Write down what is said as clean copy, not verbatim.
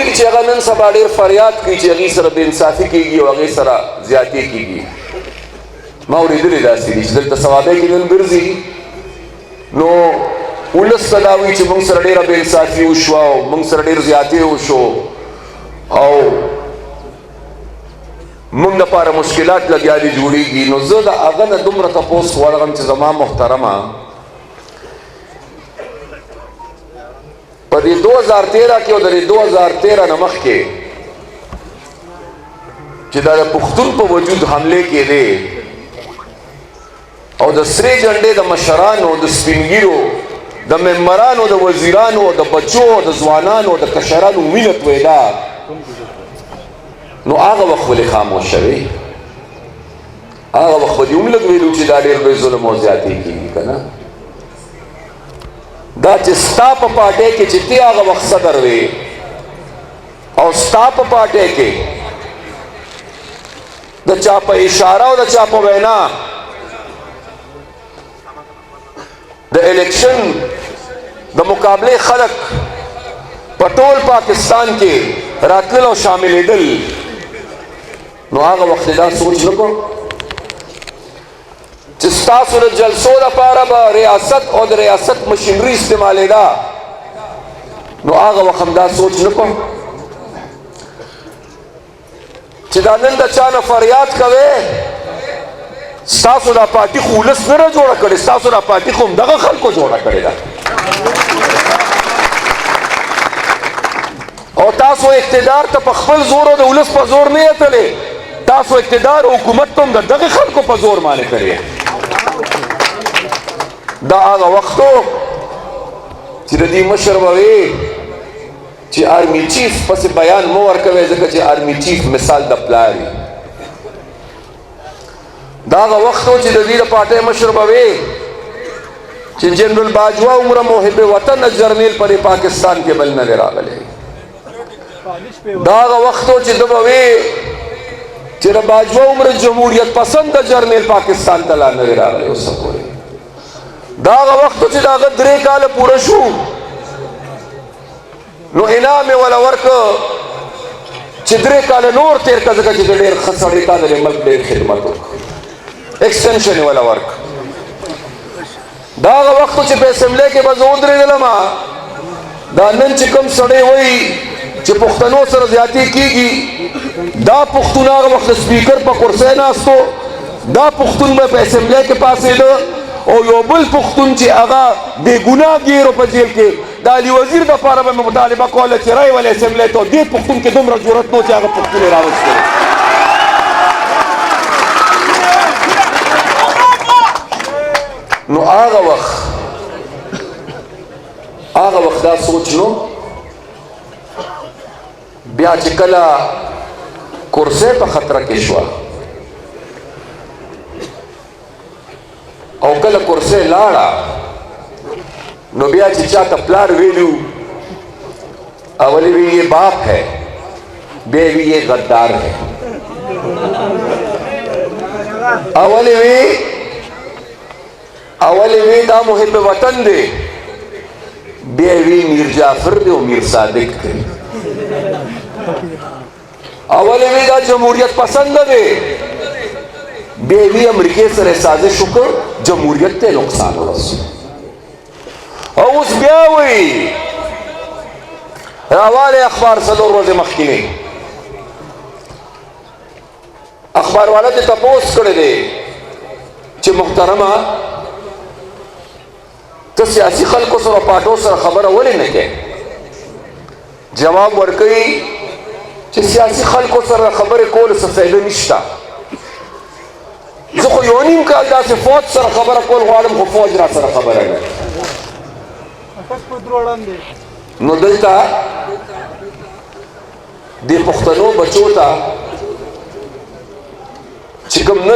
اوریدلی چې هغه نن سبا ډېر فریاد کوي چې هغې سره بې انصافي کېږي او هغې سره زیاتې کېږي. ما اوریدلی داسې دي چې دلته ثوابۍ کې نن ګرځي نو ولس ته دا وایي چې موږ سره ډېره بې انصافي وشوه او موږ سره ډېر زیاتې وشو او موږ لپاره مشکلات لګیا دي جوړېږي. نو زه د هغه نه دومره تپوس غواړم چې زما محترمه په دې 2013 کې او د 2013 نه مخکې چې دا د پښتون په وجود حملې کېدې او د سرې جنډې د مشرانو د سپینګیرو د ممبرانو د وزیرانو د بچو د ځوانانو د کشرانو وینه تویېده نو هغه وخت ولې خاموش شوې؟ هغه وخت به دې هم لږ ویلو چې دا ډېر لوی ظلم او زیاتې کېږي که نه؟ دا چې ستا په پارټۍ کې چې ته هغه وخت صدر وې او ستا په پارټۍ کې د چا په اشاره او د چا په وینا د الیکشن د مقابلې خلک په ټول پاکستان کې راتلل او شاملېدل نو هغه وخت دا سوچ نه کړو چې ستاسو د جلسو لپاره به ریاست او د ریاست مشینري استعمالېده نو هغه وخت هم دا سوچ نه کړو چې دا نن د چا نه فریاد کوې ستاسو دا پارټي خو ولس نه را جوړه کړې ستاسو دا پارټي خو همدغه خلکو جوړه کړې ده او تاسو اقتدار ته په خپل زور او د ولس په زور نه یې تللی تاسو اقتدار او حکومت ته هم د دغه خلکو په زور باندې کړی دا هغه وخت و چې د دې مشر به وې چې آرمي چیف پسې بیان مه ورکوئ ځکه چې آرمي چیف مثال د پلار وي دا هغه وخت و چې د دې د پارټۍ مشر به وې چې جنرال باجوه عمره محب وطن جرنیل پر پاکستان کې بل نه دی راغلی دا هغه وخت و چې ده به وې چې د باجوه عمره جمهوریت پسند جرنیل پاکستان ته لا نه دی راغلی اوسه پورې دا هغه وخت و چې د هغه 3 کاله پوره شو نو انعام یې وله ورکه چې 3 کاله نور تېر کړه ځکه چې د ډېر ښه سړي تا د ملک ډېر خدمت وکړه ایکسټنشن یې وله ورکړه دا هغه وخت و چې په اسمبلی کې به زه ودرېدلم دا نن چې کوم سړی وایي چې پښتنو سره زیاتې کېږي دا پښتون هغه وخت د سپیکر په کرسۍ ناست و دا پښتون به په اسمبلی کې پاسېده او یو بل پښتون چې هغه بې ګناه ګیرو په جیل کې د علي وزیر دپاره به مې مطالبه کوله چې رای ولې اسمبلی ته دې پښتون کې دومره جرأت نه و چې هغه پښتون یې راوستی نو هغه وخت دا سوچ نو بیا چې کله کرسۍ په خطره کې شوه او کله کرسۍ لاړه نو بیا چې چاته پلار ویلو اولی وی یہ باپ ہے بیا وی یہ غدار ہے اولی وی دا محب وطن دے بیا وی میر جعفر دے و میر صادق دے اولی وی دا جمہوریت پسند دے بیا وی امریکہ سره سازش وکړ جمهوریت ته نقصان ورسو او اوس بیا وی راواله اخبار 4 ورځې مخکې اخبار والا ته تپوس کړی دی چې محترمه ته سیاسي خلکو سره پاټو سره خبره ولې نه کوې جواب ورکوي چې سیاسي خلکو سره خبرې کول څه فایده نشته زه خو 1.5 کال داسې فوج سره خبره کول غواړم خو فوج را سره خبره نه نو دلته د پښتنو بچو ته چې کوم